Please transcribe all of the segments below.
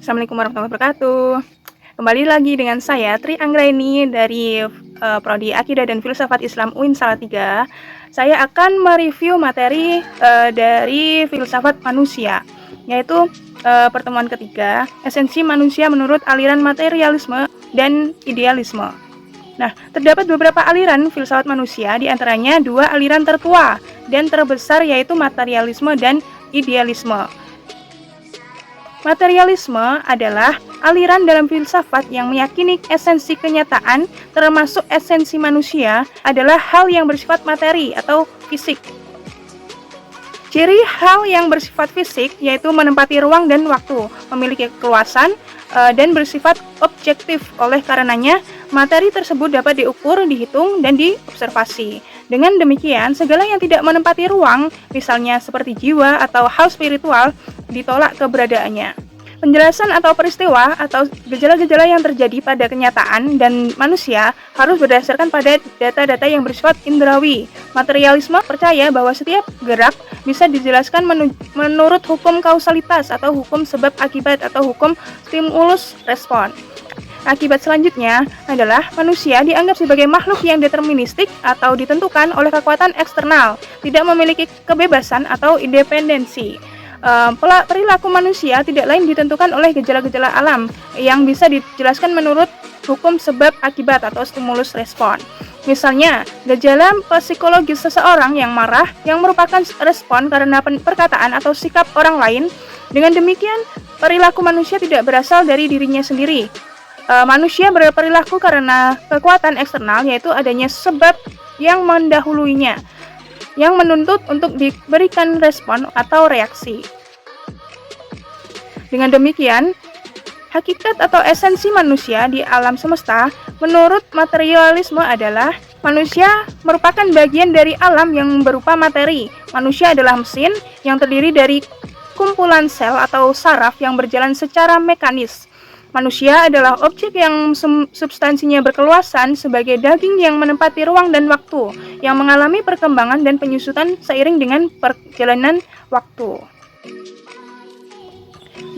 Assalamualaikum warahmatullahi wabarakatuh. Kembali lagi dengan saya Tri Anggraini dari Prodi Akidah dan Filsafat Islam UIN Salatiga. Saya akan mereview materi dari filsafat manusia, yaitu pertemuan ketiga, esensi manusia menurut aliran materialisme dan idealisme. Nah, terdapat beberapa aliran filsafat manusia, diantaranya dua aliran tertua dan terbesar, yaitu materialisme dan idealisme. Materialisme adalah aliran dalam filsafat yang meyakini esensi kenyataan, termasuk esensi manusia, adalah hal yang bersifat materi atau fisik. Ciri hal yang bersifat fisik yaitu menempati ruang dan waktu, memiliki keluasan, dan bersifat objektif. Oleh karenanya, materi tersebut dapat diukur, dihitung, dan diobservasi. Dengan demikian, segala yang tidak menempati ruang, misalnya seperti jiwa atau hal spiritual, ditolak keberadaannya. Penjelasan atau peristiwa atau gejala-gejala yang terjadi pada kenyataan dan manusia harus berdasarkan pada data-data yang bersifat indrawi. Materialisme percaya bahwa setiap gerak bisa dijelaskan menurut hukum kausalitas atau hukum sebab akibat atau hukum stimulus respon. Akibat selanjutnya adalah manusia dianggap sebagai makhluk yang deterministik atau ditentukan oleh kekuatan eksternal, tidak memiliki kebebasan atau independensi. Perilaku manusia tidak lain ditentukan oleh gejala-gejala alam yang bisa dijelaskan menurut hukum sebab akibat atau stimulus respon. Misalnya, gejala psikologis seseorang yang marah yang merupakan respon karena perkataan atau sikap orang lain. Dengan demikian, perilaku manusia tidak berasal dari dirinya sendiri. Manusia berperilaku karena kekuatan eksternal, yaitu adanya sebab yang mendahuluinya, yang menuntut untuk diberikan respon atau reaksi. Dengan demikian, hakikat atau esensi manusia di alam semesta menurut materialisme adalah manusia merupakan bagian dari alam yang berupa materi. Manusia adalah mesin yang terdiri dari kumpulan sel atau saraf yang berjalan secara mekanis. Manusia adalah objek yang substansinya berkeluasan sebagai daging yang menempati ruang dan waktu, yang mengalami perkembangan dan penyusutan seiring dengan perjalanan waktu.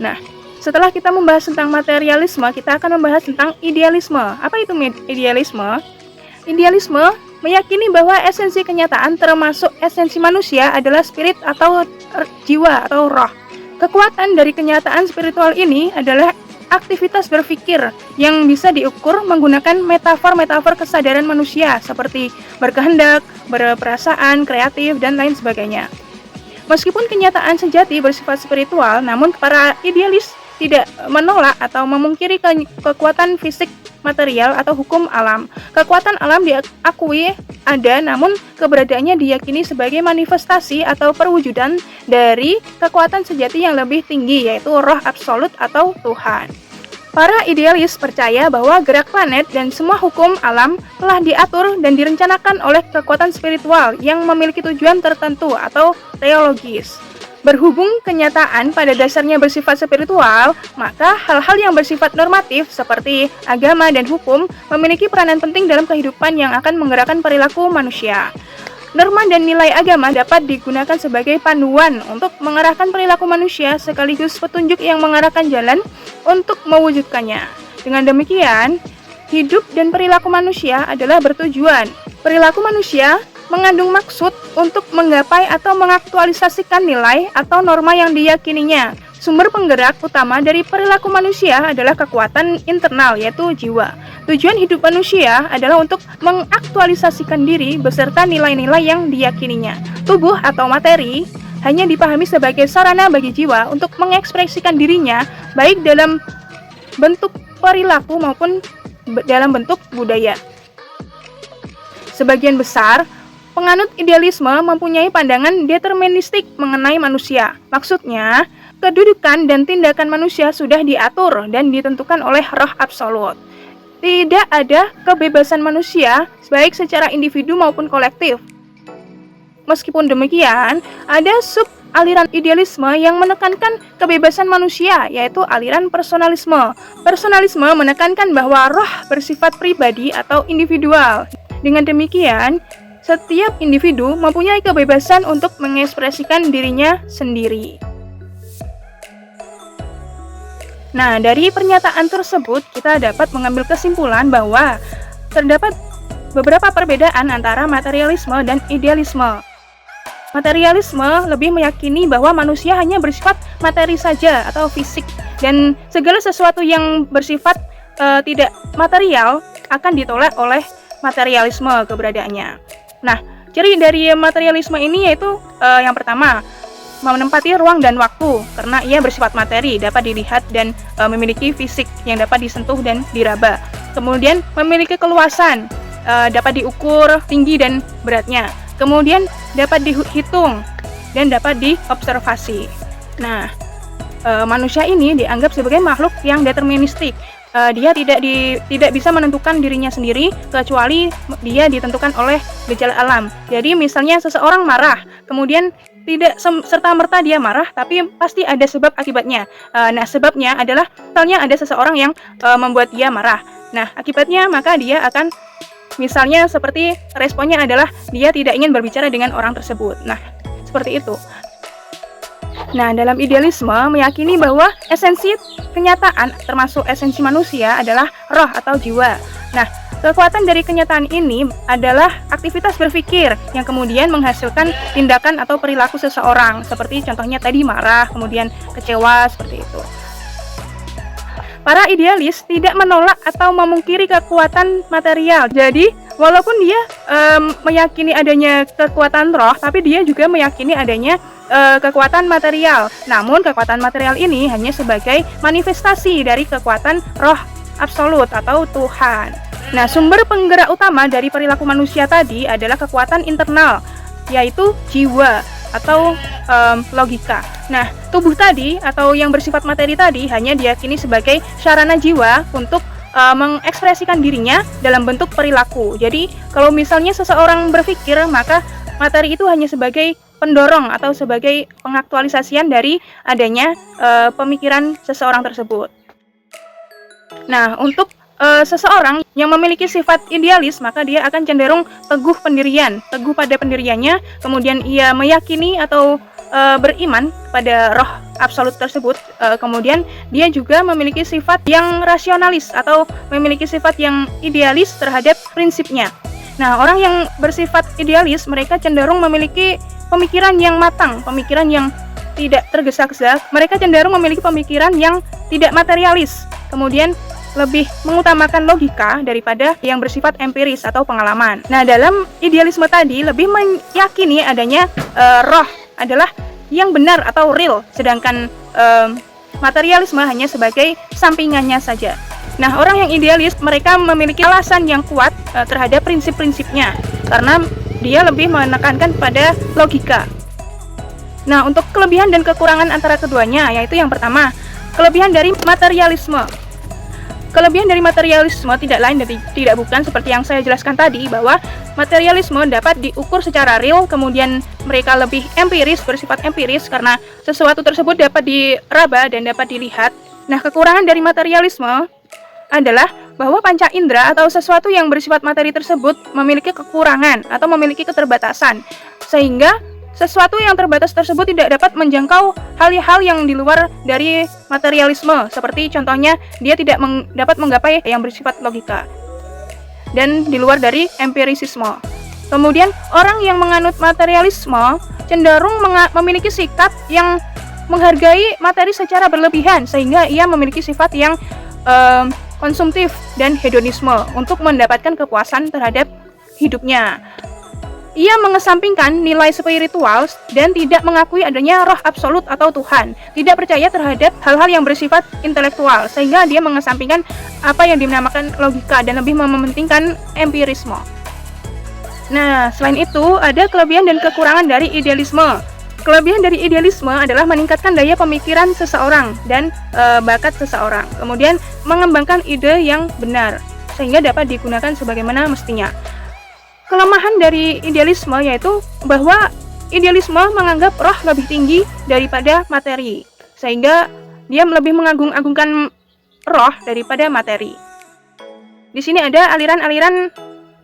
Nah, setelah kita membahas tentang materialisme, kita akan membahas tentang idealisme. Apa itu idealisme? Idealisme meyakini bahwa esensi kenyataan termasuk esensi manusia adalah spirit atau jiwa atau roh. Kekuatan dari kenyataan spiritual ini adalah aktivitas berpikir yang bisa diukur menggunakan metafor-metafor kesadaran manusia seperti berkehendak, berperasaan, kreatif, dan lain sebagainya. Meskipun kenyataan sejati bersifat spiritual, namun para idealis tidak menolak atau memungkiri kekuatan fisik material atau hukum alam. Kekuatan alam diakui ada, namun keberadaannya diyakini sebagai manifestasi atau perwujudan dari kekuatan sejati yang lebih tinggi, yaitu roh absolut atau Tuhan. Para idealis percaya bahwa gerak planet dan semua hukum alam telah diatur dan direncanakan oleh kekuatan spiritual yang memiliki tujuan tertentu atau teologis. Berhubung kenyataan pada dasarnya bersifat spiritual, maka hal-hal yang bersifat normatif seperti agama dan hukum memiliki peranan penting dalam kehidupan yang akan menggerakkan perilaku manusia. Norma dan nilai agama dapat digunakan sebagai panduan untuk mengarahkan perilaku manusia sekaligus petunjuk yang mengarahkan jalan untuk mewujudkannya. Dengan demikian, hidup dan perilaku manusia adalah bertujuan. Perilaku manusia mengandung maksud untuk menggapai atau mengaktualisasikan nilai atau norma yang diyakininya. Sumber penggerak utama dari perilaku manusia adalah kekuatan internal, yaitu jiwa. Tujuan hidup manusia adalah untuk mengaktualisasikan diri beserta nilai-nilai yang diyakininya. Tubuh atau materi hanya dipahami sebagai sarana bagi jiwa untuk mengekspresikan dirinya, baik dalam bentuk perilaku maupun dalam bentuk budaya. Sebagian besar penganut idealisme mempunyai pandangan deterministik mengenai manusia. Maksudnya, kedudukan dan tindakan manusia sudah diatur dan ditentukan oleh roh absolut. Tidak ada kebebasan manusia, baik secara individu maupun kolektif. Meskipun demikian, ada sub-aliran idealisme yang menekankan kebebasan manusia, yaitu aliran personalisme. Personalisme menekankan bahwa roh bersifat pribadi atau individual. Dengan demikian, setiap individu mempunyai kebebasan untuk mengekspresikan dirinya sendiri. Nah, dari pernyataan tersebut kita dapat mengambil kesimpulan bahwa terdapat beberapa perbedaan antara materialisme dan idealisme. Materialisme lebih meyakini bahwa manusia hanya bersifat materi saja atau fisik, dan segala sesuatu yang bersifat tidak material akan ditolak oleh materialisme keberadaannya. Nah, ciri dari materialisme ini yaitu yang pertama, menempati ruang dan waktu karena ia bersifat materi, dapat dilihat dan memiliki fisik yang dapat disentuh dan diraba. Kemudian memiliki keluasan, dapat diukur tinggi dan beratnya. Kemudian dapat dihitung dan dapat diobservasi. Nah, manusia ini dianggap sebagai makhluk yang deterministik. Dia tidak bisa menentukan dirinya sendiri kecuali dia ditentukan oleh gejala alam. Jadi misalnya seseorang marah, kemudian tidak serta-merta dia marah, tapi pasti ada sebab akibatnya. Nah, sebabnya adalah misalnya ada seseorang yang membuat dia marah. Nah, akibatnya maka dia akan misalnya seperti responnya adalah dia tidak ingin berbicara dengan orang tersebut. Nah, seperti itu. Nah, dalam idealisme meyakini bahwa esensi kenyataan termasuk esensi manusia adalah roh atau jiwa. Nah, kekuatan dari kenyataan ini adalah aktivitas berpikir yang kemudian menghasilkan tindakan atau perilaku seseorang, seperti contohnya tadi marah, kemudian kecewa, seperti itu. Para idealis tidak menolak atau memungkiri kekuatan material. Jadi, walaupun dia meyakini adanya kekuatan roh, tapi dia juga meyakini adanya kekuatan material. Namun, kekuatan material ini hanya sebagai manifestasi dari kekuatan roh absolut atau Tuhan. Nah, sumber penggerak utama dari perilaku manusia tadi adalah kekuatan internal, yaitu jiwa atau logika. Nah, tubuh tadi atau yang bersifat materi tadi hanya diyakini sebagai sarana jiwa untuk mengekspresikan dirinya dalam bentuk perilaku. Jadi, kalau misalnya seseorang berpikir, maka materi itu hanya sebagai pendorong atau sebagai pengaktualisasian dari adanya pemikiran seseorang tersebut. Nah, untuk seseorang yang memiliki sifat idealis, maka dia akan cenderung teguh pada pendiriannya, kemudian ia meyakini atau beriman pada roh absolut tersebut, kemudian dia juga memiliki sifat yang rasionalis atau memiliki sifat yang idealis terhadap prinsipnya. Nah, orang yang bersifat idealis, mereka cenderung memiliki pemikiran yang matang, pemikiran yang tidak tergesa-gesa, mereka cenderung memiliki pemikiran yang tidak materialis, kemudian lebih mengutamakan logika daripada yang bersifat empiris atau pengalaman. Nah, dalam idealisme tadi lebih meyakini adanya roh adalah yang benar atau real, sedangkan materialisme hanya sebagai sampingannya saja. Nah, orang yang idealis mereka memiliki alasan yang kuat terhadap prinsip-prinsipnya karena dia lebih menekankan pada logika. Nah, untuk kelebihan dan kekurangan antara keduanya, yaitu yang pertama, kelebihan dari materialisme. Kelebihan dari materialisme tidak lain dan tidak bukan seperti yang saya jelaskan tadi, bahwa materialisme dapat diukur secara real, kemudian mereka lebih empiris, bersifat empiris karena sesuatu tersebut dapat diraba dan dapat dilihat. Nah, kekurangan dari materialisme adalah bahwa panca indera atau sesuatu yang bersifat materi tersebut memiliki kekurangan atau memiliki keterbatasan, sehingga sesuatu yang terbatas tersebut tidak dapat menjangkau hal-hal yang di luar dari materialisme, seperti contohnya dia tidak dapat menggapai yang bersifat logika dan di luar dari empirisisme. Kemudian orang yang menganut materialisme cenderung memiliki sikap yang menghargai materi secara berlebihan, sehingga ia memiliki sifat yang konsumtif dan hedonisme untuk mendapatkan kepuasan terhadap hidupnya. Ia mengesampingkan nilai spiritual dan tidak mengakui adanya roh absolut atau Tuhan, tidak percaya terhadap hal-hal yang bersifat intelektual, sehingga dia mengesampingkan apa yang dinamakan logika dan lebih mementingkan empirisme. Nah, selain itu ada kelebihan dan kekurangan dari idealisme. Kelebihan dari idealisme adalah meningkatkan daya pemikiran seseorang dan bakat seseorang, kemudian mengembangkan ide yang benar sehingga dapat digunakan sebagaimana mestinya. Kelemahan dari idealisme yaitu bahwa idealisme menganggap roh lebih tinggi daripada materi, sehingga dia lebih mengagung-agungkan roh daripada materi. Di sini ada aliran-aliran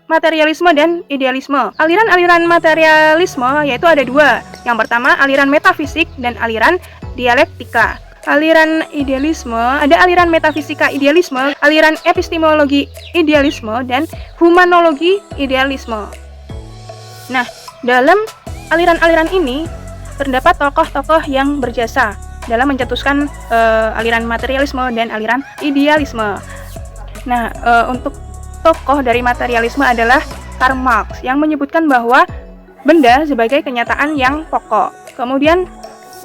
materialisme dan idealisme. Aliran-aliran materialisme yaitu ada dua. Yang pertama, aliran metafisik dan aliran dialektika. aliran idealisme, ada aliran metafisika idealisme, aliran epistemologi idealisme, dan humanologi idealisme. Nah, dalam aliran-aliran ini terdapat tokoh-tokoh yang berjasa dalam mencetuskan aliran materialisme dan aliran idealisme. Nah, untuk tokoh dari materialisme adalah Karl Marx yang menyebutkan bahwa benda sebagai kenyataan yang pokok. Kemudian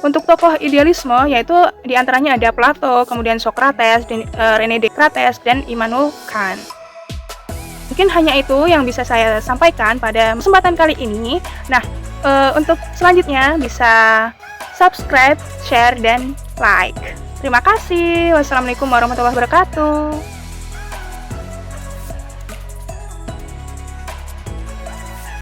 untuk tokoh idealisme yaitu diantaranya ada Plato, kemudian Socrates, René Descartes, dan Immanuel Kant. Mungkin hanya itu yang bisa saya sampaikan pada kesempatan kali ini. Nah, untuk selanjutnya bisa subscribe, share, dan like. Terima kasih. Wassalamualaikum warahmatullahi wabarakatuh.